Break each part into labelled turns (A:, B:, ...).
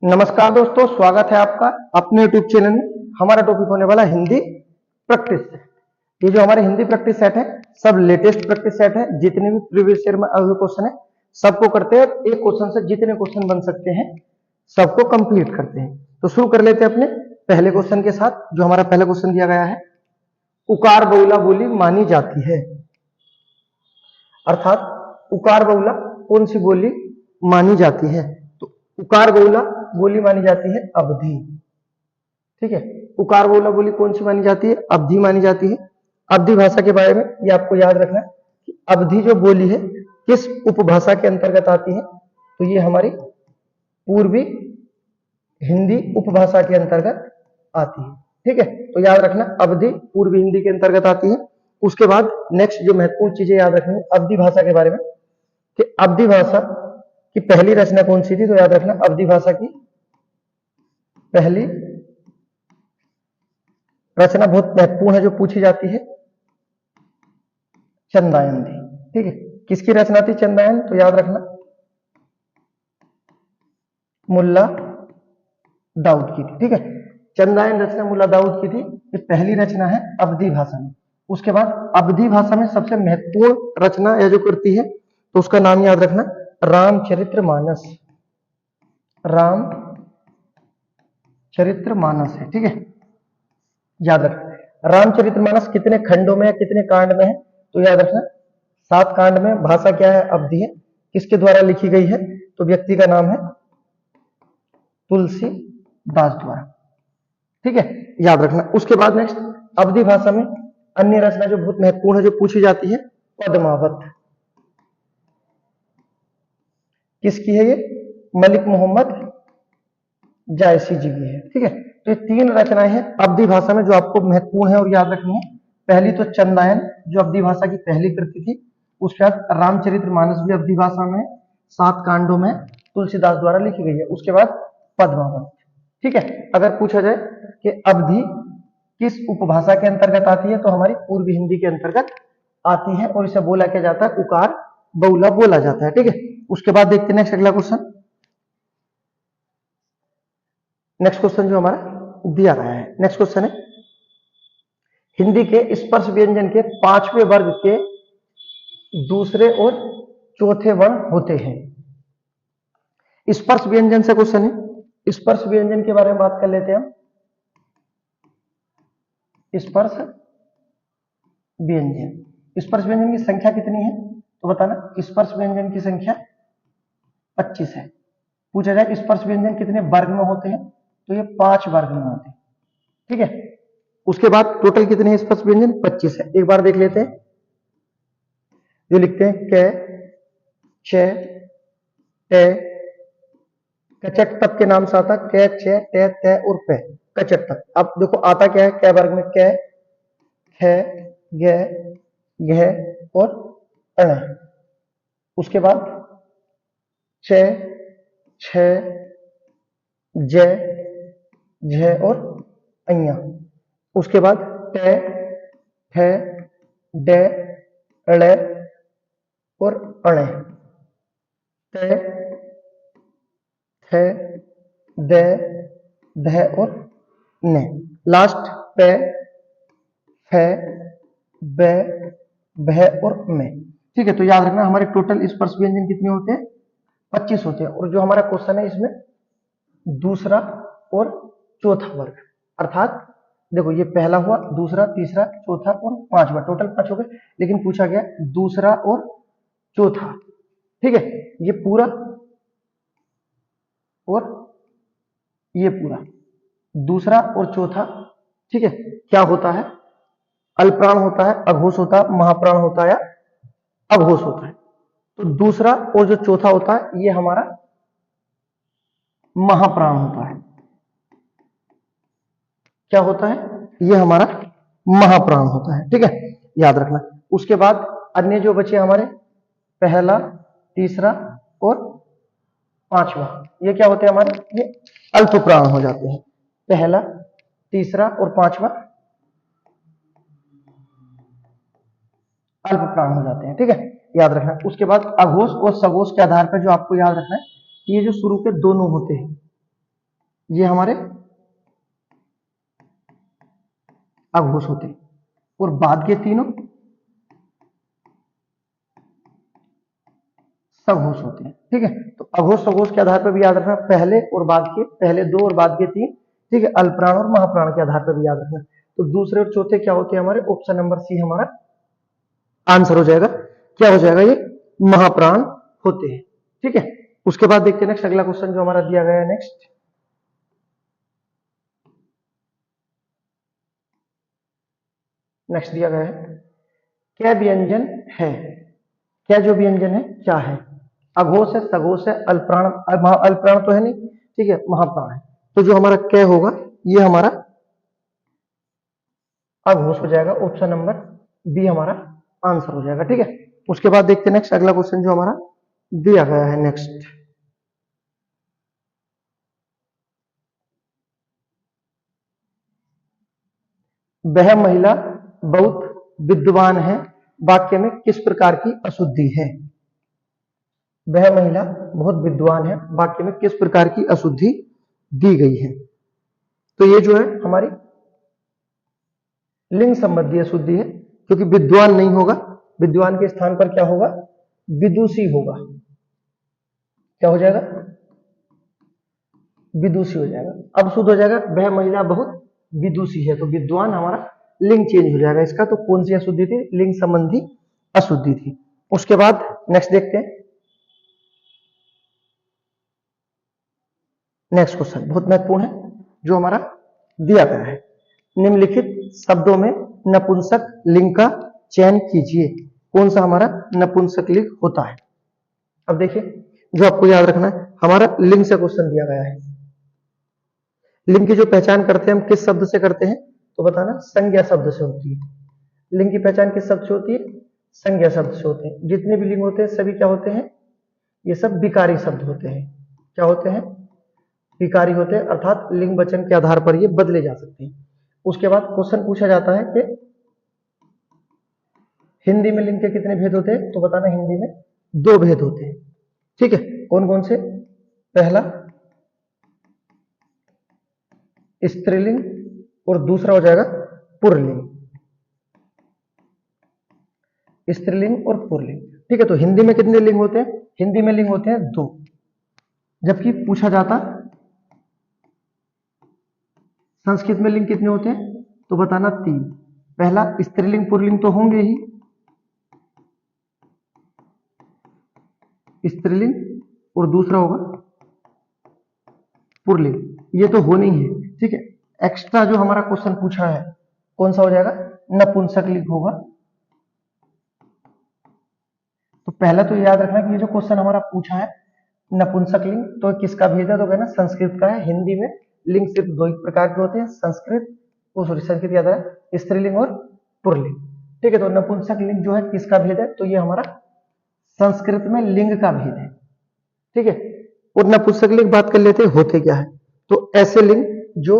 A: नमस्कार दोस्तों, स्वागत है आपका अपने यूट्यूब चैनल में। हमारा टॉपिक होने वाला हिंदी प्रैक्टिस सेट। ये जो हमारे हिंदी प्रैक्टिस सेट है सब लेटेस्ट प्रैक्टिस सेट है। जितने भी प्रीवियस ईयर में अगले क्वेश्चन है सबको करते हैं। एक क्वेश्चन से जितने क्वेश्चन बन सकते हैं सबको कंप्लीट करते हैं। तो शुरू कर लेते हैं अपने पहले क्वेश्चन के साथ। जो हमारा पहला क्वेश्चन दिया गया है, उकार बहुला बोली मानी जाती है, अर्थात उकार बहुला कौन सी बोली मानी जाती है। तो उकार बहुला बोली मानी जाती है अवधी। ठीक है, उकार बहुला बोली कौन सी मानी जाती है? अवधी मानी जाती है। अवधी भाषा के बारे में ये आपको याद रखना है कि अवधी जो बोली है किस उपभाषा के अंतर्गत आती है। तो ये हमारी पूर्वी हिंदी उपभाषा के अंतर्गत आती है। ठीक है, तो याद रखना अवधी पूर्वी हिंदी के अंतर्गत आती है। उसके बाद नेक्स्ट जो महत्वपूर्ण चीजें याद रखनी है अवधी भाषा के बारे में कि अवधी भाषा की पहली रचना कौन सी थी। तो याद रखना अवधी भाषा की पहली रचना बहुत महत्वपूर्ण है जो पूछी जाती है, चंदायन थी। ठीक है, किसकी रचना थी चंदायन? तो याद रखना मुल्ला दाऊद की थी। ठीक है, चंदायन रचना मुल्ला दाऊद की थी। ये पहली रचना है अवधी भाषा में। उसके बाद अवधी भाषा में सबसे महत्वपूर्ण रचना या जो करती है तो उसका नाम याद रखना रामचरितमानस। रामचरितमानस है। ठीक है, याद रखना रामचरितमानस कितने खंडों में है, कितने कांड में है? तो याद रखना 7 कांड में। भाषा क्या है? अवधी है। किसके द्वारा लिखी गई है? तो व्यक्ति का नाम है तुलसीदास द्वारा। ठीक है, याद रखना। उसके बाद नेक्स्ट अवधी भाषा में अन्य रचना जो बहुत महत्वपूर्ण है जो पूछी जाती है पद्मावत। किसकी है ये? मलिक मोहम्मद जायसी जी की है। ठीक है, तो ये 3 रचनाएं हैं अवधी भाषा में जो आपको महत्वपूर्ण है और याद रखनी है। पहली तो चंदायन जो अवधी भाषा की पहली कृति थी। उसके बाद रामचरितमानस भी अवधी भाषा में 7 कांडों में तुलसीदास द्वारा लिखी गई है। उसके बाद पद्मावत। ठीक है, अगर पूछा जाए कि अवधी किस उपभाषा के अंतर्गत आती है तो हमारी पूर्वी हिंदी के अंतर्गत आती है और इसे बोला क्या जाता है? उकार बहुला बोला जाता है। ठीक है, उसके बाद देखते हैं नेक्स्ट अगला क्वेश्चन। नेक्स्ट क्वेश्चन जो हमारा दिया गया है, नेक्स्ट क्वेश्चन है हिंदी के स्पर्श व्यंजन के 5वें वर्ग के दूसरे और चौथे वर्ण होते हैं। स्पर्श व्यंजन से क्वेश्चन है। स्पर्श व्यंजन के बारे में बात कर लेते हैं हम। स्पर्श व्यंजन, स्पर्श व्यंजन की संख्या कितनी है तो बताना। स्पर्श व्यंजन की संख्या 25 है। पूछा जाए स्पर्श व्यंजन कितने वर्ग में होते हैं तो ये 5 वर्ग में होते हैं। ठीक है, उसके बाद टोटल कितने हैं स्पर्श व्यंजन? 25 है। एक बार देख लेते हैं जो लिखते हैं क, च, ट। कचट तक के नाम से आता क, छ, ट, त और प। कचट तक। अब देखो आता क्या है? क वर्ग में क, ख, ग, घ और अण। उसके बाद च, छ, ज, झ और अइया। उसके बाद ट, ठ, ड, ड़ और अण। ट, थ, द, ध और न। लास्ट प, फ, ब, भ और म। ठीक है, तो याद रखना हमारे टोटल स्पर्श व्यंजन कितने होते हैं? 25 होते हैं। और जो हमारा क्वेश्चन है इसमें दूसरा और चौथा वर्ग, अर्थात देखो ये पहला हुआ, दूसरा, तीसरा, चौथा और पांचवा, टोटल 5 हो गए। लेकिन पूछा गया दूसरा और चौथा। ठीक है, ये पूरा और ये पूरा, दूसरा और चौथा। ठीक है, क्या होता है? अल्पप्राण होता है, अघोष होता है, महाप्राण होता है या अघोष होता है। तो दूसरा और जो चौथा होता है ये हमारा महाप्राण होता है। क्या होता है? ये हमारा महाप्राण होता है। ठीक है, याद रखना। उसके बाद अन्य जो बचे हमारे पहला, तीसरा और पांचवा, ये क्या होते हैं हमारे? ये अल्प प्राण हो जाते हैं। पहला, तीसरा और पांचवा अल्प प्राण हो जाते हैं। ठीक है, याद रखना। उसके बाद अघोष और सघोष के आधार पर जो आपको याद रखना है कि ये जो शुरू के दोनों होते हैं ये हमारे अघोष होते हैं, और बाद के तीनों सघोष होते हैं। ठीक है, तो अघोष सघोष के आधार पर भी याद रखना, पहले और बाद के, पहले दो और बाद के तीन। ठीक है, अल्पप्राण और महाप्राण के आधार पर भी याद रखना। तो दूसरे और चौथे क्या होते हैं हमारे, ऑप्शन नंबर सी हमारा आंसर हो जाएगा। क्या हो जाएगा, ये महाप्राण होते हैं। ठीक है, उसके बाद देखते हैं नेक्स्ट अगला क्वेश्चन जो हमारा दिया गया है। नेक्स्ट दिया गया है, क्या व्यंजन है, क्या जो व्यंजन है क्या है, अघोष है, सघोष है, अल्पप्राण, अल्पप्राण तो है नहीं, ठीक है, महाप्राण है। तो जो हमारा क्या होगा, ये हमारा अघोष हो जाएगा, ऑप्शन नंबर बी हमारा आंसर हो जाएगा। ठीक है, उसके बाद देखते हैं नेक्स्ट अगला क्वेश्चन जो हमारा दिया गया है। नेक्स्ट, वह महिला बहुत विद्वान है, वाक्य में किस प्रकार की अशुद्धि है। वह महिला बहुत विद्वान है, वाक्य में किस प्रकार की अशुद्धि दी गई है। तो ये जो है हमारी लिंग संबंधी अशुद्धि है, क्योंकि विद्वान नहीं होगा, विद्वान के स्थान पर क्या होगा, विदुषी होगा। क्या हो जाएगा, विदुषी हो जाएगा। अब शुद्ध हो जाएगा, वह महिला बहुत विदुषी है, तो विद्वान हमारा लिंग चेंज हो जाएगा इसका। तो कौन सी अशुद्धि थी, लिंग संबंधी अशुद्धि थी। उसके बाद नेक्स्ट देखते हैं, नेक्स्ट क्वेश्चन बहुत महत्वपूर्ण है जो हमारा दिया गया है। निम्नलिखित शब्दों में नपुंसक लिंग का चयन कीजिए। कौन सा हमारा नपुंसक लिंग होता है। अब देखिए, जो आपको याद रखना है, हमारा लिंग से क्वेश्चन दिया गया है। लिंग की जो पहचान करते हैं हम किस शब्द से करते हैं, तो बताना, संज्ञा शब्द से होती है। लिंग की पहचान किस शब्द से होती है, संज्ञा शब्द से होते हैं। जितने भी लिंग होते हैं सभी क्या होते हैं, ये सब विकारी शब्द होते हैं। क्या होते हैं, विकारी होते हैं, अर्थात लिंग वचन के आधार पर ये बदले जा सकते हैं। उसके बाद क्वेश्चन पूछा जाता है कि हिंदी में लिंग के कितने भेद होते हैं, तो बताना, हिंदी में दो भेद होते हैं। ठीक है, कौन कौन से, पहला स्त्रीलिंग और दूसरा हो जाएगा पुल्लिंग। स्त्रीलिंग और पुल्लिंग। ठीक है, तो हिंदी में कितने लिंग होते हैं, हिंदी में लिंग होते हैं दो, जबकि पूछा जाता संस्कृत में लिंग कितने होते हैं, तो बताना तीन। पहला स्त्रीलिंग पुल्लिंग तो होंगे ही, स्त्रीलिंग, और दूसरा होगा पुल्लिंग, ये तो होनी है। ठीक है, एक्स्ट्रा जो हमारा क्वेश्चन पूछा है कौन सा हो जाएगा, नपुंसक लिंग होगा। तो पहला तो याद रखना कि ये जो क्वेश्चन हमारा पूछा है नपुंसक लिंग, तो किसका भेद है, तो कहना संस्कृत का है। हिंदी में लिंग सिर्फ दो ही प्रकार के होते हैं, संस्कृत याद है, स्त्रीलिंग और पुल्लिंग। ठीक है, तो नपुंसक लिंग जो है किसका भेद है, तो ये हमारा संस्कृत में लिंग का भेद है। ठीक है, और नपुंसक लिंग बात कर लेते हैं होते क्या है, तो ऐसे लिंग जो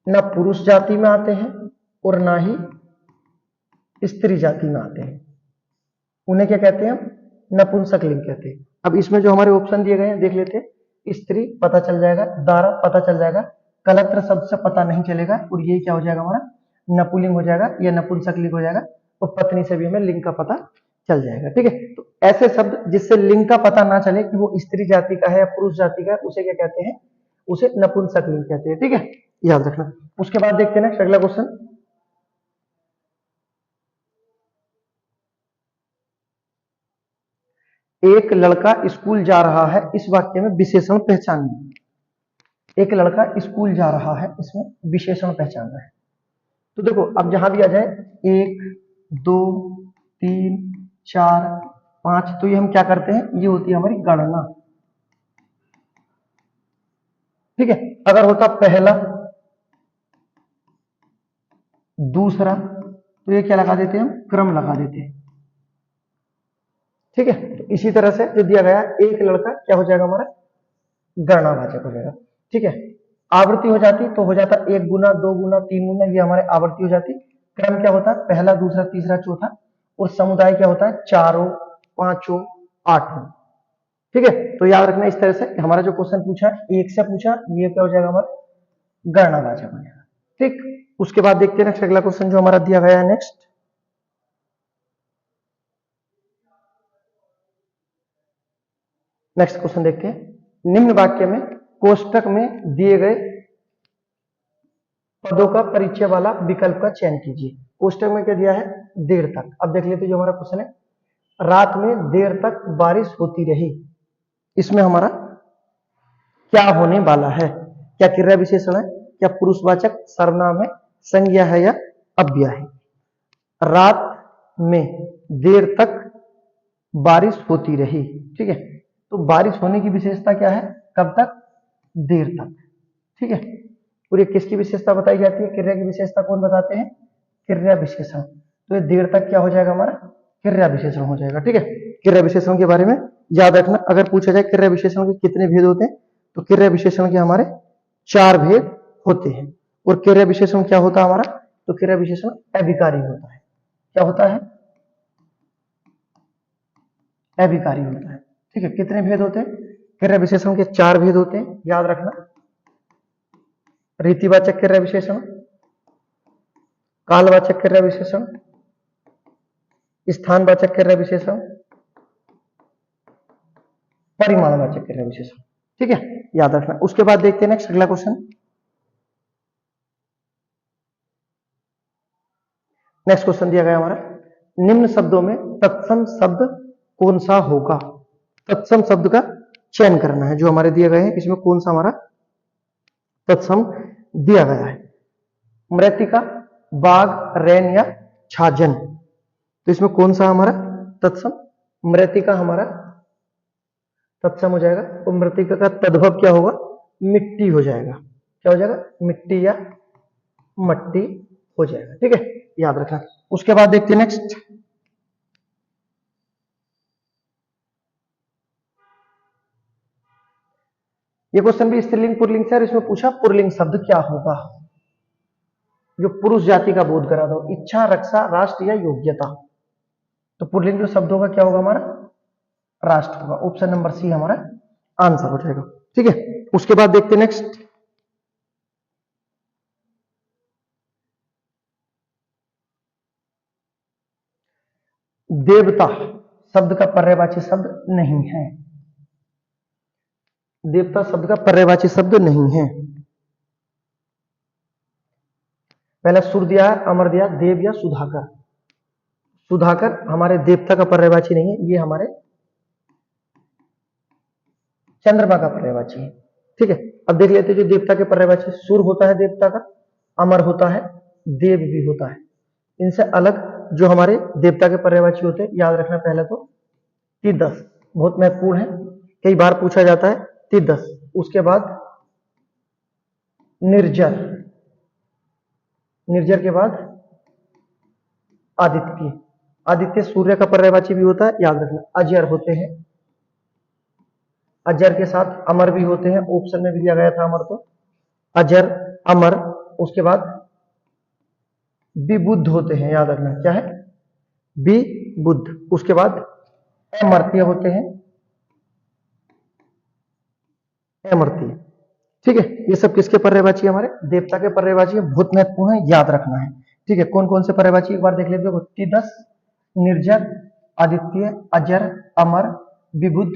A: ना पुरुष जाति में आते हैं और ना ही स्त्री जाति में आते हैं, उन्हें क्या कहते हैं, हम नपुंसक लिंग कहते हैं। अब इसमें जो हमारे ऑप्शन दिए गए हैं देख लेते हैं। स्त्री पता चल जाएगा, दारा पता चल जाएगा, कलत्र शब्द से पता नहीं चलेगा, और ये क्या हो जाएगा हमारा नपुलिंग हो जाएगा, या नपुंसक लिंग हो जाएगा। और पत्नी से भी हमें लिंग का पता चल जाएगा। ठीक है, तो ऐसे शब्द जिससे लिंग का पता ना चले कि वो स्त्री जाति का है या पुरुष जाति का है, उसे क्या कहते हैं, उसे नपुंसक लिंग कहते हैं। ठीक है, याद रखना। उसके बाद देखते हैं अगला क्वेश्चन, एक लड़का स्कूल जा रहा है, इस वाक्य में विशेषण पहचानिए। एक लड़का स्कूल जा रहा है, इसमें विशेषण पहचानना है। तो देखो, अब जहां भी आ जाए 1 2 3 4 5, तो ये हम क्या करते हैं, ये होती है हमारी गणना। ठीक है, अगर होता पहला दूसरा, तो ये क्या लगा देते हैं, हम क्रम लगा देते हैं। ठीक है, तो इसी तरह से जो दिया गया एक लड़का क्या हो जाएगा हमारा गणनावाचक हो जाएगा। ठीक है, आवृत्ति हो जाती तो हो जाता 1 गुना 2 गुना 3 गुना, ये हमारे आवृत्ति हो जाती। क्रम क्या होता है, पहला दूसरा तीसरा चौथा, और समुदाय क्या होता है, चारों पांचों आठों। ठीक है, तो याद रखना इस तरह से हमारा जो क्वेश्चन पूछा एक से पूछा, ये क्या हो जाएगा हमारा गणनावाचक हो जाएगा। ठीक, उसके बाद देखते हैं नेक्स्ट अगला क्वेश्चन जो हमारा दिया गया है। नेक्स्ट क्वेश्चन देखते हैं। निम्न वाक्य में कोष्टक में दिए गए पदों का परिचय वाला विकल्प का चयन कीजिए। कोष्टक में क्या दिया है, देर तक। अब देख लेते जो हमारा क्वेश्चन है, रात में देर तक बारिश होती रही, इसमें हमारा क्या होने वाला है? क्या क्रिया विशेषण है, क्या पुरुषवाचक सर्वनाम है, संज्ञा है या अव्यय है? रात में देर तक बारिश होती रही, ठीक है, तो बारिश होने की विशेषता क्या है, कब तक, देर तक। ठीक है, और ये किसकी विशेषता बताई जाती है, क्रिया की विशेषता कौन बताते हैं, क्रिया विशेषण। तो ये देर तक क्या हो जाएगा हमारा, क्रिया विशेषण हो जाएगा। ठीक है, क्रिया विशेषण के बारे में याद रखना। अगर पूछा जाए क्रिया विशेषण के कितने भेद होते हैं, तो क्रिया विशेषण के हमारे 4 भेद होते हैं। और क्रिया विशेषण क्या होता है हमारा, तो क्रिया विशेषण अभिकारी होता है। क्या होता है, अभिकारी होता है। ठीक है, कितने भेद होते हैं, क्रिया विशेषण के 4 भेद होते हैं, याद रखना। रीतिवाचक क्रिया विशेषण, कालवाचक क्रिया विशेषण, स्थानवाचक क्रिया विशेषण, परिमाणवाचक क्रिया विशेषण। ठीक है, याद रखना। उसके बाद देखते हैं नेक्स्ट अगला क्वेश्चन। नेक्स्ट क्वेश्चन दिया गया हमारा, निम्न शब्दों में तत्सम शब्द कौन सा होगा? तत्सम शब्द का चयन करना है जो हमारे दिए गए हैं, इसमें कौन सा हमारा तत्सम दिया गया है। मृत्तिका, बाघ, रैन या छाजन, तो इसमें कौन सा हमारा तत्सम, मृत्तिका हमारा तत्सम हो जाएगा। और मृत्तिका का तद्भव क्या होगा, मिट्टी हो जाएगा। क्या हो जाएगा, मिट्टी या मट्टी हो जाएगा। ठीक है, याद रखना। उसके बाद देखते हैं नेक्स्ट, ये क्वेश्चन भी स्त्रीलिंग पुल्लिंग से, इसमें पूछा पुल्लिंग शब्द क्या होगा जो पुरुष जाति का बोध करा दो, इच्छा, रक्षा, राष्ट्र या योग्यता। तो पुल्लिंग जो शब्द होगा क्या होगा हमारा, राष्ट्र होगा। ऑप्शन नंबर सी हमारा आंसर हो जाएगा। ठीक है, उसके बाद देखते हैं नेक्स्ट, देवता शब्द का पर्यायवाची शब्द नहीं है। देवता शब्द का पर्यायवाची शब्द नहीं है। पहला सुर दिया है, अमर दिया, देव या सुधाकर। सुधाकर हमारे देवता का पर्यायवाची नहीं है, ये हमारे चंद्रमा का पर्यायवाची है। ठीक है, अब देख लेते हैं जो देवता के पर्यायवाची, सुर होता है देवता का, अमर होता है, देव भी होता है। इनसे अलग जो हमारे देवता के पर्यायवाची होते हैं, याद रखना। पहले तो तिदस बहुत महत्वपूर्ण है, कई बार पूछा जाता है तिदस। उसके बाद निर्जर, निर्जर के बाद आदित्य। आदित्य सूर्य का पर्यायवाची भी होता है, याद रखना। अजर होते हैं, अजर के साथ अमर भी होते हैं, ऑप्शन में भी दिया गया था अमर, तो अजर, अमर। उसके बाद विबुद्ध होते हैं, याद रखना। क्या है, विबुद्ध। उसके बाद अमर्त्य होते हैं, अमर्त्य। ठीक है, ये सब किसके पर्यायवाची हमारे देवता के पर्यायवाची, बहुत महत्वपूर्ण है, याद रखना है। ठीक है, कौन कौन से पर्यायवाची एक बार देख लेते हो, तिदस, निर्जर, आदित्य, अजर, अमर, विबुद्ध,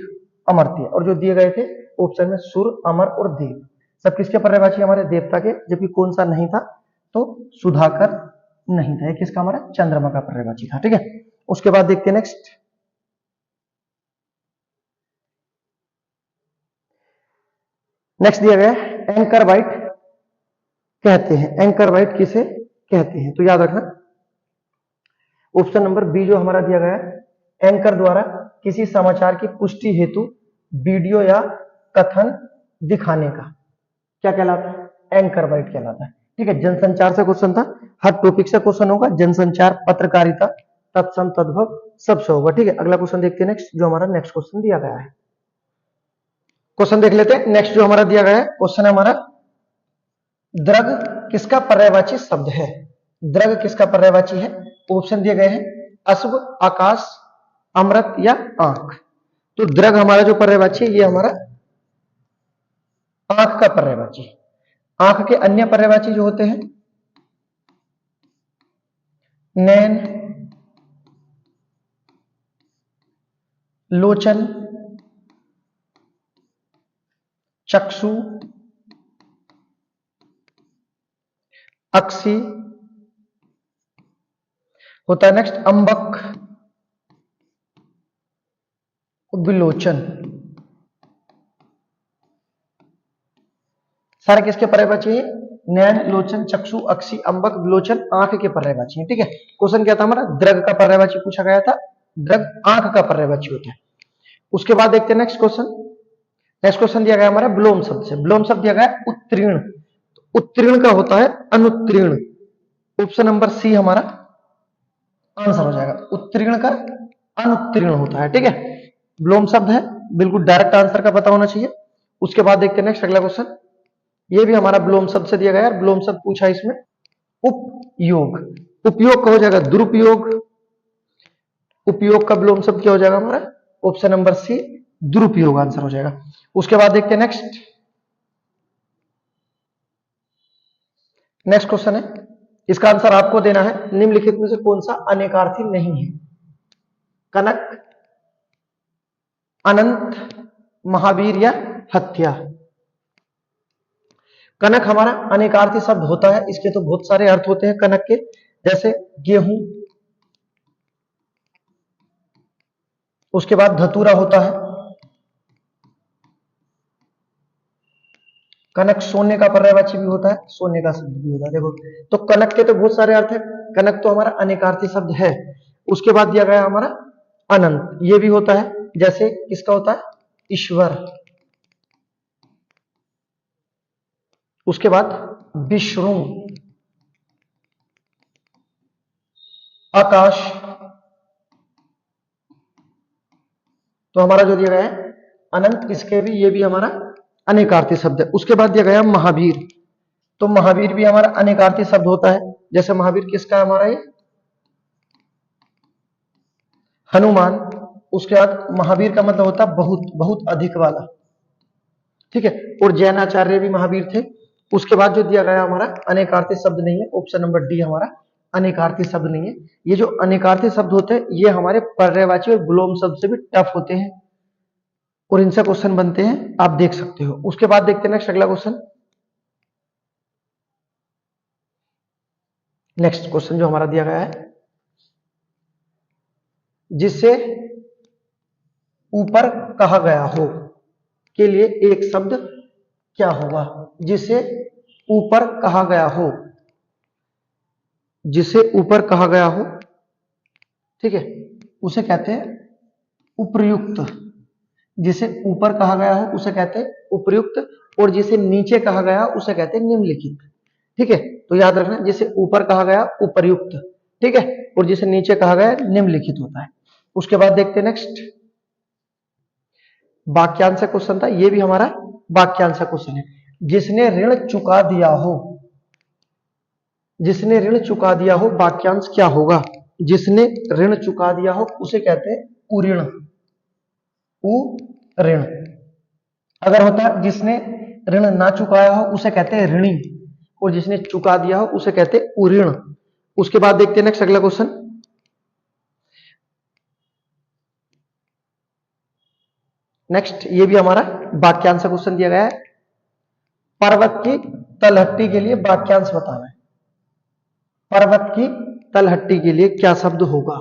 A: अमर्त्य। और जो दिए गए थे ऑप्शन में सुर, अमर और देव, सब किसके पर्यायवाची हमारे देवता के। जबकि कौन सा नहीं था, तो सुधाकर नहीं था, किसका हमारा चंद्रमा का पर्यायवाची था। ठीक है, उसके बाद देखते हैं नेक्स्ट, नेक्स्ट दिया गया एंकर वाइट कहते हैं। एंकर वाइट किसे कहते हैं, तो याद रखना ऑप्शन नंबर बी जो हमारा दिया गया है, एंकर द्वारा किसी समाचार की पुष्टि हेतु वीडियो या कथन दिखाने का क्या कहलाता है, एंकर वाइट कहलाता है। ठीक है, जनसंचार से क्वेश्चन था, हर टॉपिक से क्वेश्चन होगा, जनसंचार, पत्रकारिता, तत्सम, तद्भव सबसे होगा। ठीक है, अगला क्वेश्चन देखते हैं नेक्स्ट, जो हमारा नेक्स्ट क्वेश्चन दिया गया है। क्वेश्चन देख लेते हैं नेक्स्ट जो हमारा दिया गया है क्वेश्चन है हमारा, द्रग किसका पर्यायवाची शब्द है। द्रग किसका पर्यायवाची है, ऑप्शन दिए गए हैं अश्व, आकाश, अमृत या आंख। तो दृग हमारा जो पर्यायवाची है ये हमारा आंख का पर्यायवाची है। आंख के अन्य पर्यायवाची जो होते हैं नैन, लोचन, चक्षु, अक्षि, होता है नेक्स्ट अंबक, विलोचन। सारे किसके पर्यायवाची है? नैन, लोचन, चक्षु, अक्षि, अंबक, विलोचन आंख के पर्यायवाची है। ठीक है, क्वेश्चन क्या था हमारा? दृग का पर्यायवाची पूछा गया था। दृग आंख का पर्यायवाची होता है। उसके बाद देखते हैं नेक्स्ट क्वेश्चन। नेक्स्ट क्वेश्चन दिया गया हमारा विलोम शब्द से। विलोम शब्द दिया गया है उत्तीर्ण। उत्तीर्ण का होता है अनुत्तीर्ण। ऑप्शन नंबर सी हमारा आंसर हो जाएगा। उत्तीर्ण का अनुत्तीर्ण होता है। ठीक है, विलोम शब्द है, बिल्कुल डायरेक्ट आंसर का पता होना चाहिए। उसके बाद देखते हैं नेक्स्ट अगला क्वेश्चन। ये भी हमारा विलोम शब्द से दिया गया है। विलोम शब्द पूछा इसमें उपयोग। उपयोग का हो जाएगा दुरुपयोग। उपयोग का विलोम शब्द क्या हो जाएगा हमारा? ऑप्शन नंबर सी दुरुपयोग आंसर हो जाएगा। उसके बाद देखते हैं नेक्स्ट। नेक्स्ट क्वेश्चन है, इसका आंसर आपको देना है। निम्नलिखित में से कौन सा अनेकार्थी नहीं है? कनक, अनंत, महावीर या हत्या? कनक हमारा अनेकार्थी शब्द होता है। इसके तो बहुत सारे अर्थ होते हैं कनक के, जैसे गेहूं, उसके बाद धतूरा होता है। कनक सोने का पर्यायवाची भी होता है, सोने का शब्द भी होता है। देखो, तो कनक के तो बहुत सारे अर्थ है। कनक तो हमारा अनेकार्थी शब्द है। उसके बाद दिया गया हमारा अनंत, ये भी होता है। जैसे किसका होता है? ईश्वर। उसके बाद विष्णु, आकाश। तो हमारा जो दिया गया है अनंत, इसके भी ये भी हमारा अनेकार्थी शब्द है। उसके बाद दिया गया महावीर। तो महावीर भी हमारा अनेकार्थी शब्द होता है। जैसे महावीर किसका है हमारा? ये हनुमान। उसके बाद महावीर का मतलब होता है बहुत, बहुत अधिक वाला। ठीक है, और जैनाचार्य भी महावीर थे। उसके बाद जो दिया गया हमारा अनेकार्थी शब्द नहीं है, ऑप्शन नंबर डी हमारा अनेकार्थी शब्द नहीं है। ये जो अनेकार्थी शब्द होते हैं ये हमारे पर्यायवाची और विलोम शब्द से भी टफ होते हैं और इनसे क्वेश्चन बनते हैं, आप देख सकते हो। उसके बाद देखते हैं नेक्स्ट अगला क्वेश्चन। नेक्स्ट क्वेश्चन जो हमारा दिया गया है, जिससे ऊपर कहा गया हो के लिए एक शब्द क्या होगा? जिसे ऊपर कहा गया हो, जिसे ऊपर कहा गया हो, ठीक है, उसे कहते हैं उपर्युक्त। जिसे ऊपर कहा गया हो उसे कहते हैं उपर्युक्त, और जिसे नीचे कहा गया उसे कहते हैं निम्नलिखित। ठीक है, तो याद रखना, जिसे ऊपर कहा गया उपर्युक्त, ठीक है, और जिसे नीचे कहा गया निम्नलिखित होता है। उसके बाद देखते हैं नेक्स्ट, वाक्यांश क्वेश्चन था। ये भी हमारा वाक्यांश क्वेश्चन है। जिसने ऋण चुका दिया हो, जिसने ऋण चुका दिया हो, वाक्यांश क्या होगा? जिसने ऋण चुका दिया हो उसे कहते हैं उऋण। ऋण। अगर होता जिसने ऋण ना चुकाया हो उसे कहते हैं ऋणी, और जिसने चुका दिया हो उसे कहते हैं उऋण। उसके बाद देखते हैं नेक्स्ट अगला क्वेश्चन। नेक्स्ट ये भी हमारा वाक्यांश क्वेश्चन दिया गया है। पर्वत की तलहटी के लिए वाक्यांश बताना है। पर्वत की तलहटी के लिए क्या शब्द होगा?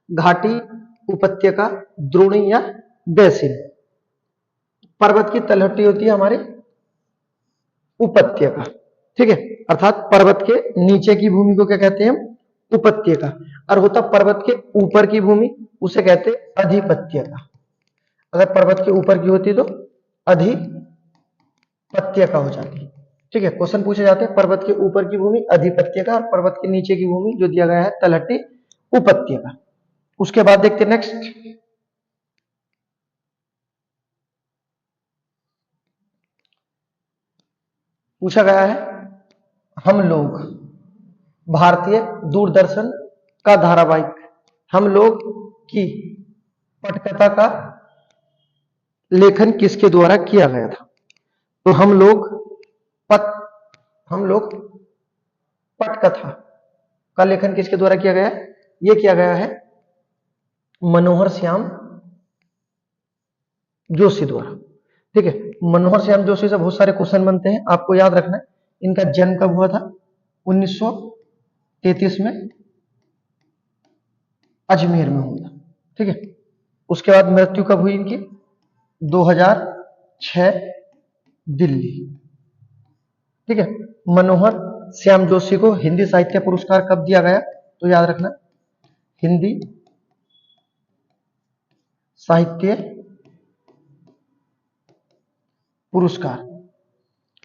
A: घाटी, उपत्यका, द्रोणी या बेसिन? पर्वत की तलहटी होती है हमारी उपत्यका। ठीक है, अर्थात पर्वत के नीचे की भूमि को क्या कहते हैं हम? उपत्यका। और होता पर्वत के ऊपर की भूमि उसे कहते हैं अधिपत्यका। अगर पर्वत के ऊपर की होती तो अधिपत्यका हो जाती है। ठीक है, क्वेश्चन पूछे जाते हैं पर्वत के ऊपर की भूमि अधिपत्यका और पर्वत के नीचे की भूमि जो दिया गया है तलहटी उपत्यका। उसके बाद देखते हैं नेक्स्ट, पूछा गया है हम लोग, भारतीय दूरदर्शन का धारावाहिक हम लोग की पटकथा का लेखन किसके द्वारा किया गया था? तो हम लोग पटकथा का लेखन किसके द्वारा किया गया है? ये किया गया है मनोहर श्याम जोशी द्वारा। ठीक है, मनोहर श्याम जोशी से बहुत सारे क्वेश्चन बनते हैं, आपको याद रखना है। इनका जन्म कब हुआ था? 1933 में अजमेर में हुआ था। ठीक है, उसके बाद मृत्यु कब हुई इनकी? 2006 दिल्ली। ठीक है, मनोहर श्याम जोशी को हिंदी साहित्य पुरस्कार कब दिया गया? तो याद रखना, हिंदी साहित्य पुरस्कार।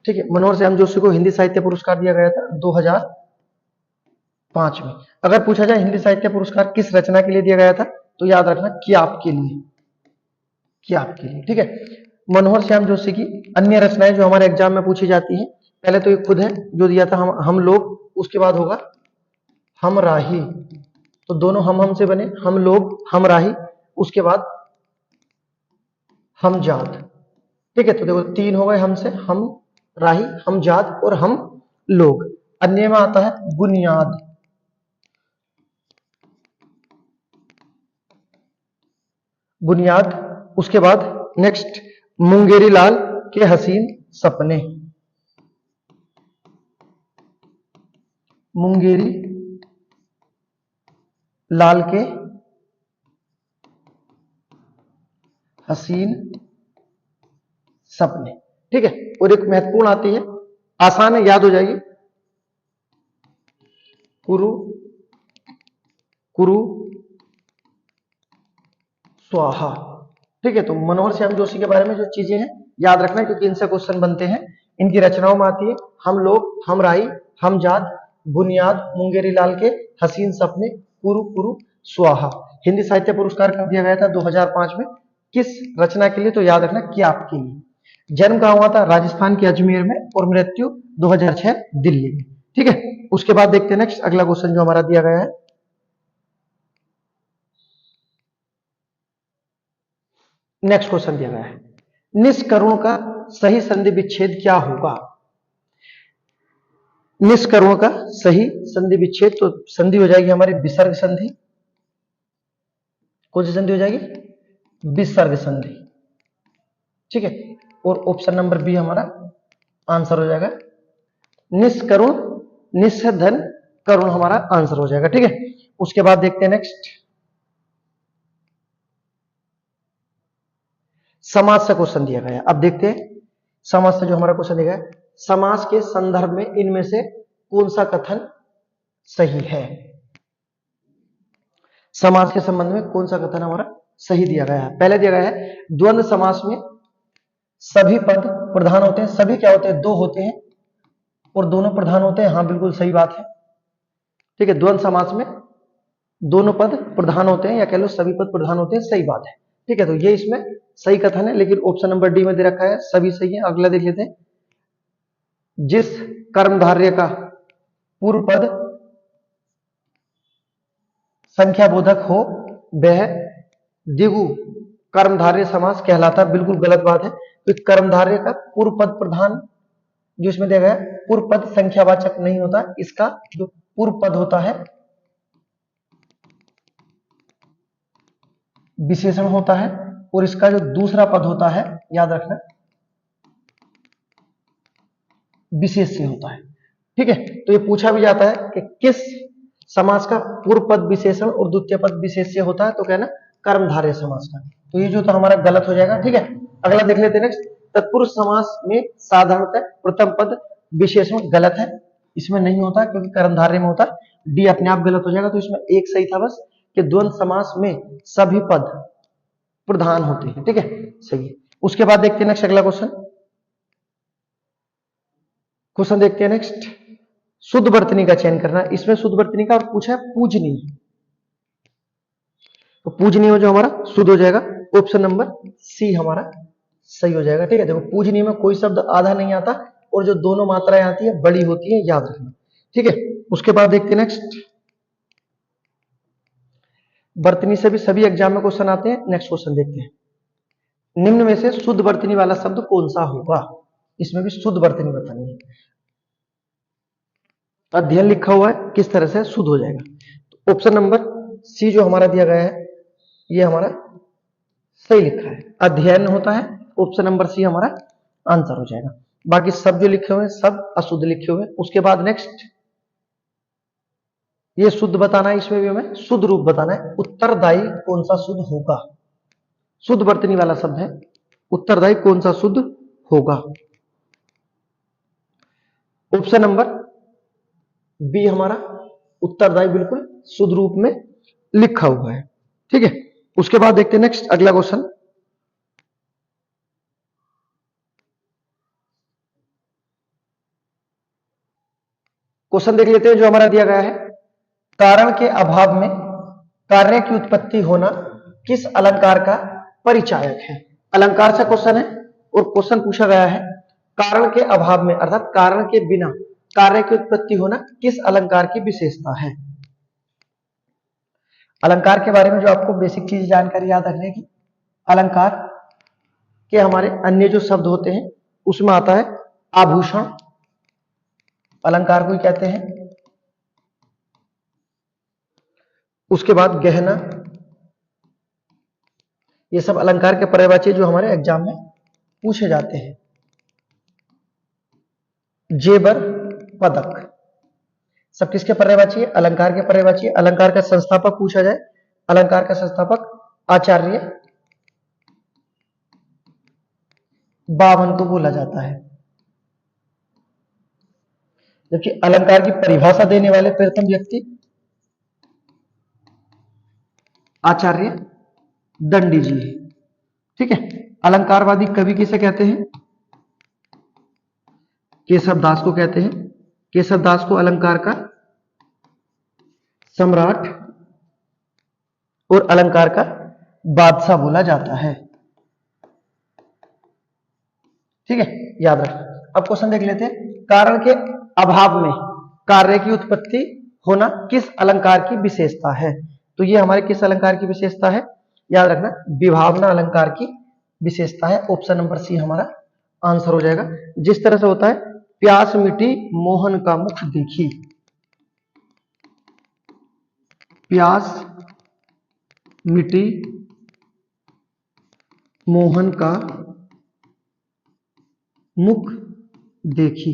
A: ठीक है, मनोहर श्याम जोशी को हिंदी साहित्य पुरस्कार दिया गया था 2005 में। अगर पूछा जाए हिंदी साहित्य पुरस्कार किस रचना के लिए दिया गया था, तो याद रखना कि आपके लिए, कि आपके लिए। ठीक है, मनोहर श्याम जोशी की अन्य रचनाएं जो हमारे एग्जाम में पूछी जाती हैं, पहले तो ये खुद है जो दिया था हम लोग, उसके बाद होगा हम राही, तो दोनों हम से बने, हम लोग हम राही, उसके बाद हम जात। ठीक है, तो देखो तीन हो गए हमसे, हम राही, हम जात और हम लोग। अन्य में आता है बुनियाद, बुनियाद। उसके बाद नेक्स्ट मुंगेरी लाल के हसीन सपने, मुंगेरी लाल के हसीन सपने। ठीक है, और एक महत्वपूर्ण आती है, आसान है, याद हो जाएगी, कुरु कुरु स्वाहा। ठीक है, तो मनोहर श्याम जोशी के बारे में जो चीजें हैं याद रखना, क्योंकि इनसे क्वेश्चन बनते हैं। इनकी रचनाओं में आती है हम लोग, हम राही, हम जात, बुनियाद, मुंगेरी लाल के हसीन सपने, कुरु कुरु स्वाहा। हिंदी साहित्य पुरस्कार कब दिया गया था? 2005 में। किस रचना के लिए? तो याद रखना कि आपके लिए। जन्म कहां हुआ था? राजस्थान के अजमेर में, और मृत्यु 2006 दिल्ली में। ठीक है, उसके बाद देखते हैं नेक्स्ट अगला क्वेश्चन जो हमारा दिया गया है। नेक्स्ट क्वेश्चन दिया गया है, निष्करुण का सही संधि विच्छेद क्या होगा? निष्करुण का सही संधि विच्छेद, तो संधि हो जाएगी हमारी विसर्ग संधि। कौन सी संधि हो जाएगी? विसर्ग संधि। ठीक है, और ऑप्शन नंबर बी हमारा आंसर हो जाएगा। निष्करुण, निषधन करुण हमारा आंसर हो जाएगा। ठीक है, उसके बाद देखते हैं नेक्स्ट, समास से क्वेश्चन दिया गया है। अब देखते हैं समास से जो हमारा क्वेश्चन दिया गया है, समास के संदर्भ में इनमें से कौन सा कथन सही है? समास के संबंध में कौन सा कथन हमारा सही दिया गया है? पहले दिया गया है द्वंद्व समास में सभी पद प्रधान होते हैं। सभी क्या होते हैं? दो होते हैं, और दोनों प्रधान होते हैं। हाँ, बिल्कुल सही बात है। ठीक है, द्वंद्व समास में दोनों पद प्रधान होते हैं, या कह लो सभी पद प्रधान होते हैं, सही बात है। ठीक है, तो ये इसमें सही कथन है, लेकिन ऑप्शन नंबर डी में दे रखा है सभी सही है। अगला देख लेते हैं, जिस कर्मधारय का पूर्व पद संख्याबोधक हो वह द्विगु कर्मधारय समास कहलाता। बिल्कुल गलत बात है, तो कर्मधारय का पूर्व पद प्रधान जो इसमें दिया गया है, पूर्व पद संख्यावाचक नहीं होता, इसका जो पूर्व पद होता है विशेषण होता है, और इसका जो दूसरा पद होता है, याद रखना, विशेष्य होता है। ठीक है, तो ये पूछा भी जाता है कि किस समास का पूर्व पद विशेषण और द्वितीय पद विशेष्य होता है, तो कहना कर्मधारय समास का। तो ये जो तो हमारा गलत हो जाएगा। ठीक है, अगला देख लेते हैं नेक्स्ट, तत्पुरुष समास में साधारणतः प्रथम पद विशेषण गलत है, इसमें नहीं होता क्योंकि कर्मधारय में होता है। डी अपने आप गलत हो जाएगा, तो इसमें एक सही था बस, कि द्वंद्व समास में सभी पद प्रधान होते हैं। ठीक है, सही है। उसके बाद देखते हैं नेक्स्ट अगला क्वेश्चन, क्वेश्चन देखते हैं नेक्स्ट, शुद्ध वर्तनी का चयन करना। इसमें शुद्ध वर्तनी का और पूछा है पूजनीय, तो पूजनीय जो हमारा शुद्ध हो जाएगा, ऑप्शन नंबर सी हमारा सही हो जाएगा। ठीक है, देखो पूजनीय में कोई शब्द आधा नहीं आता, और जो दोनों मात्राएं आती है बड़ी होती है, याद रखना। ठीक है, उसके बाद देखते हैं नेक्स्ट, वर्तनी से भी सभी एग्जाम में क्वेश्चन आते हैं। नेक्स्ट क्वेश्चन देखते हैं, निम्न में से शुद्ध वर्तनी वाला शब्द कौन सा होगा? इसमें भी शुद्ध वर्तनी बतानी है। अध्ययन लिखा हुआ है, किस तरह से शुद्ध हो जाएगा? तो ऑप्शन नंबर सी जो हमारा दिया गया है ये हमारा सही लिखा है, अध्ययन होता है। ऑप्शन नंबर सी हमारा आंसर हो जाएगा। बाकी सब जो लिखे हुए हैं सब अशुद्ध लिखे हुए हैं। उसके बाद नेक्स्ट ये शुद्ध बताना है, इसमें भी हमें शुद्ध रूप बताना है। उत्तरदायी कौन सा शुद्ध होगा? शुद्ध वर्तनी वाला शब्द है, उत्तरदायी कौन सा शुद्ध होगा? ऑप्शन नंबर बी हमारा उत्तरदायी बिल्कुल शुद्ध रूप में लिखा हुआ है। ठीक है, उसके बाद देखते हैं नेक्स्ट अगला क्वेश्चन। क्वेश्चन देख लेते हैं जो हमारा दिया गया है। कारण के अभाव में कार्य की उत्पत्ति होना किस अलंकार का परिचायक है? अलंकार से क्वेश्चन है और क्वेश्चन पूछा गया है कारण के अभाव में अर्थात कारण के बिना कार्य की उत्पत्ति होना किस अलंकार की विशेषता है? अलंकार के बारे में जो आपको बेसिक चीज जानकारी याद रखने की, अलंकार के हमारे अन्य जो शब्द होते हैं उसमें आता है आभूषण, अलंकार को ही कहते हैं। उसके बाद गहना, ये सब अलंकार के पर्यायवाची जो हमारे एग्जाम में पूछे जाते हैं। जेवर, पदक, सब किसके पर्यायवाची है? अलंकार के पर्यायवाची है। अलंकार का संस्थापक पूछा जाए, अलंकार का संस्थापक आचार्य बावन को बोला जाता है। जबकि अलंकार की परिभाषा देने वाले प्रथम व्यक्ति आचार्य दंडी जी है। ठीक है, अलंकारवादी कवि किसे कहते हैं? केशवदास को कहते हैं। केशवदास को अलंकार का सम्राट और अलंकार का बादशाह बोला जाता है। ठीक है, याद रखना। अब क्वेश्चन देख लेते हैं। कारण के अभाव में कार्य की उत्पत्ति होना किस अलंकार की विशेषता है? तो ये हमारे किस अलंकार की विशेषता है? याद रखना, विभावना अलंकार की विशेषता है। ऑप्शन नंबर सी हमारा आंसर हो जाएगा। जिस तरह से होता है प्यास मिटी मोहन का मुख देखी, प्यास मिटी मोहन का मुख देखी।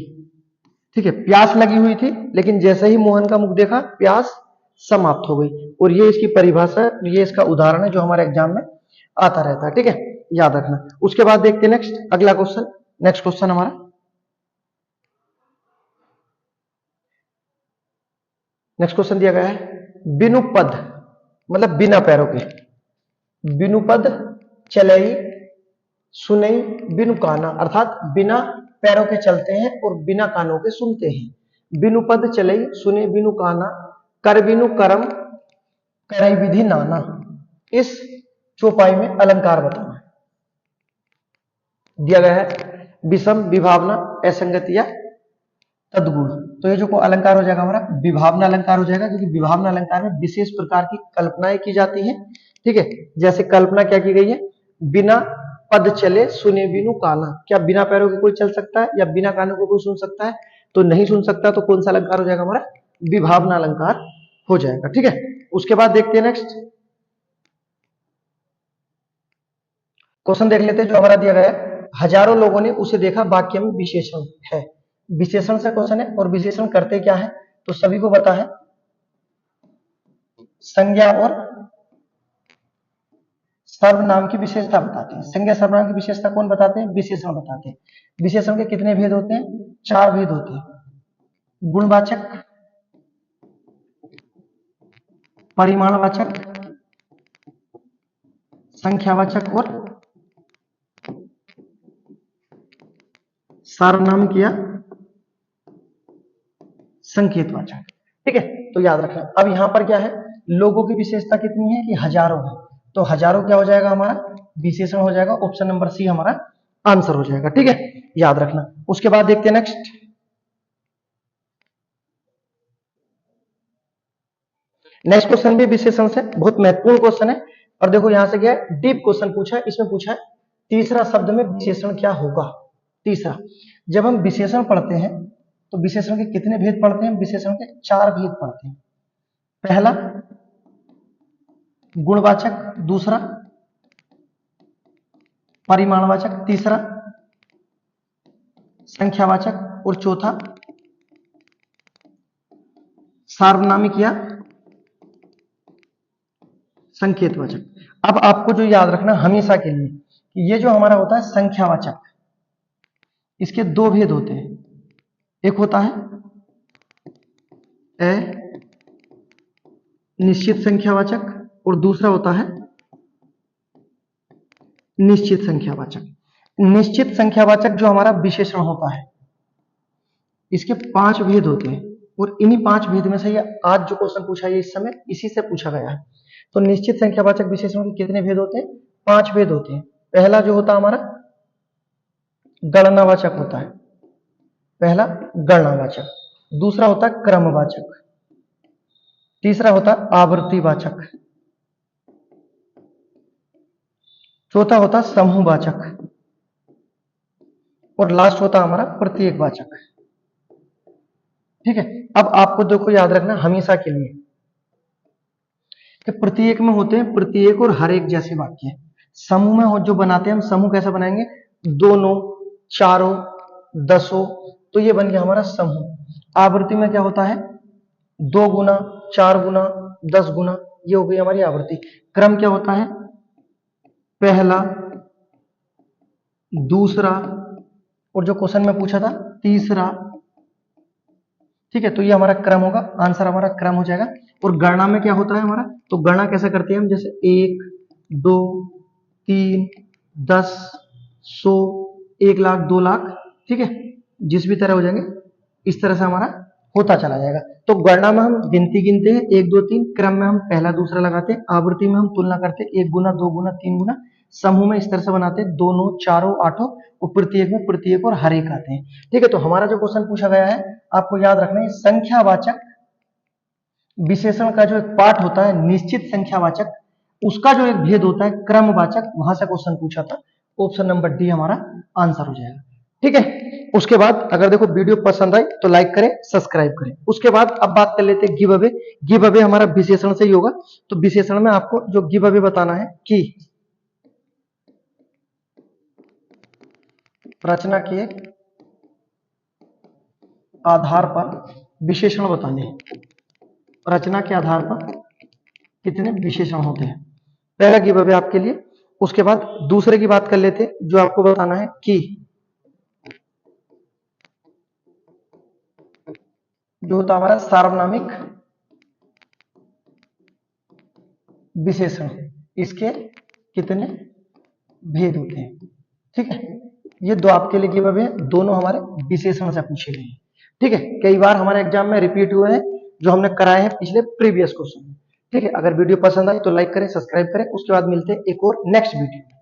A: ठीक है, प्यास लगी हुई थी लेकिन जैसे ही मोहन का मुख देखा प्यास समाप्त हो गई। और ये इसकी परिभाषा, ये इसका उदाहरण है जो हमारे एग्जाम में आता रहता है। ठीक है, याद रखना। उसके बाद देखते हैं नेक्स्ट अगला क्वेश्चन। नेक्स्ट क्वेश्चन हमारा नेक्स्ट क्वेश्चन दिया गया है बिनु पद मतलब बिना पैरों के, बिनु पद चलई सुनई बिनु काना, अर्थात बिना पैरों के चलते हैं और बिना कानों के सुनते हैं। बिनु पद चलई सुने बिनु काना, कर बिनु करम करई विधि नाना। इस चौपाई में अलंकार बताना दिया गया है। विषम, विभावना, असंगति या तद्गुण। तो ये जो अलंकार हो जाएगा हमारा विभावना अलंकार हो जाएगा, क्योंकि विभावना अलंकार में विशेष प्रकार की कल्पनाएं की जाती हैं। ठीक है, जैसे कल्पना क्या की गई है? बिना पद चले सुने बिनु काना। क्या बिना पैरों के कोई चल सकता है या बिना कानों को कोई सुन सकता है? तो नहीं सुन सकता। तो कौन सा अलंकार हो जाएगा हमारा? विभावना अलंकार हो जाएगा। ठीक है, उसके बाद देखते हैं नेक्स्ट क्वेश्चन देख लेते हैं जो हमारा दिया गया है। हजारों लोगों ने उसे देखा वाक्य में विशेषण है। विशेषण से क्वेश्चन है और विशेषण करते क्या है तो सभी को पता है, संज्ञा और सर्वनाम की विशेषता बताते हैं। संज्ञा सर्वनाम की विशेषता कौन बताते हैं? विशेषण बताते हैं। विशेषण के कितने भेद होते हैं? 4 भेद होते हैं। गुणवाचक, परिमाणवाचक, संख्यावाचक और सार्वनामिक या संकेतवाचक। ठीक है, तो याद रखना। अब यहां पर क्या है, लोगों की विशेषता कितनी है कि हजारों है। तो हजारों क्या हो जाएगा हमारा? विशेषण हो जाएगा। ऑप्शन नंबर सी हमारा आंसर हो जाएगा। ठीक है, याद रखना। उसके बाद देखते हैं नेक्स्ट क्वेश्चन भी विशेषण से बहुत महत्वपूर्ण क्वेश्चन है। और देखो यहां से क्या है, डीप क्वेश्चन पूछा है। इसमें पूछा है तीसरा शब्द में विशेषण क्या होगा। तीसरा, जब हम विशेषण पढ़ते हैं तो विशेषण के कितने भेद पढ़ते हैं, विशेषण के 4 भेद पढ़ते हैं। पहला गुणवाचक, दूसरा परिमाणवाचक, तीसरा संख्यावाचक और चौथा सार्वनामिक या संकेतवाचक। अब आपको जो याद रखना हमेशा के लिए कि ये जो हमारा होता है संख्यावाचक, इसके 2 भेद होते हैं। एक होता है अनिश्चित संख्यावाचक और दूसरा होता है निश्चित संख्यावाचक। निश्चित संख्यावाचक जो हमारा विशेषण होता है, इसके 5 भेद होते हैं और इन्हीं 5 भेद में से ये आज जो क्वेश्चन पूछा है इस समय इसी से पूछा गया है। तो निश्चित संख्यावाचक विशेषणों के कितने भेद होते हैं, 5 भेद होते हैं। पहला जो होता है हमारा गणनावाचक होता है, पहला गणनावाचक, दूसरा होता है क्रमवाचक, तीसरा होता है आवृत्तिवाचक, चौथा होता है समूहवाचक और लास्ट होता हमारा प्रत्येकवाचक। ठीक है, अब आपको देखो याद रखना हमेशा के लिए कि प्रत्येक में होते हैं प्रत्येक और हर एक जैसे वाक्य। समूह में जो बनाते हैं हम, समूह कैसे बनाएंगे, दोनों, चारों, दसों, तो ये बन गया हमारा समूह। आवृत्ति में क्या होता है, 2 गुना, 4 गुना, 10 गुना, ये हो गई हमारी आवृत्ति। क्रम क्या होता है, पहला, दूसरा और जो क्वेश्चन में पूछा था तीसरा। ठीक है, तो ये हमारा क्रम होगा, आंसर हमारा क्रम हो जाएगा। और गणना में क्या होता है हमारा, तो गणना कैसे करते हैं हम, जैसे 1, 2, 3, 10, 100, 1 लाख, 2 लाख, ठीक है, जिस भी तरह हो जाएंगे इस तरह से हमारा होता चला जाएगा। तो गणना में हम गिनती गिनते हैं 1, 2, 3, क्रम में हम पहला दूसरा लगाते हैं, आवृत्ति में हम तुलना करते हैं 1 गुना, 2 गुना, 3 गुना, समूह में इस तरह से बनाते हैं दोनों, चारों, आठों, और प्रत्येक में प्रत्येक और हर एक आते हैं। ठीक है, तो हमारा जो क्वेश्चन पूछा गया है आपको याद रखना है, संख्यावाचक विशेषण का जो एक पार्ट होता है निश्चित संख्यावाचक, उसका जो एक भेद होता है क्रमवाचक, वहां से क्वेश्चन पूछा था। ऑप्शन नंबर डी हमारा आंसर हो जाएगा। ठीक है, उसके बाद अगर देखो वीडियो पसंद आई तो लाइक करें, सब्सक्राइब करें। उसके बाद अब बात कर लेते हैं गिव अवे। गिव अवे हमारा विशेषण से ही होगा, तो विशेषण में आपको जो गिव अवे बताना है कि रचना के आधार पर विशेषण बताने हैं। रचना के आधार पर कितने विशेषण होते हैं, पहला गिव अवे आपके लिए। उसके बाद दूसरे की बात कर लेते हैं, जो आपको बताना है कि जो होता हमारा सार्वनामिक विशेषण, इसके कितने भेद होते हैं। ठीक है, ये 2 आपके लिए गिव अवे है, दोनों हमारे विशेषण से पूछे गए हैं। ठीक है, कई बार हमारे एग्जाम में रिपीट हुए हैं जो हमने कराए हैं पिछले प्रीवियस क्वेश्चन में। ठीक है, अगर वीडियो पसंद आए तो लाइक करें, सब्सक्राइब करें। उसके बाद मिलते हैं एक और नेक्स्ट वीडियो में।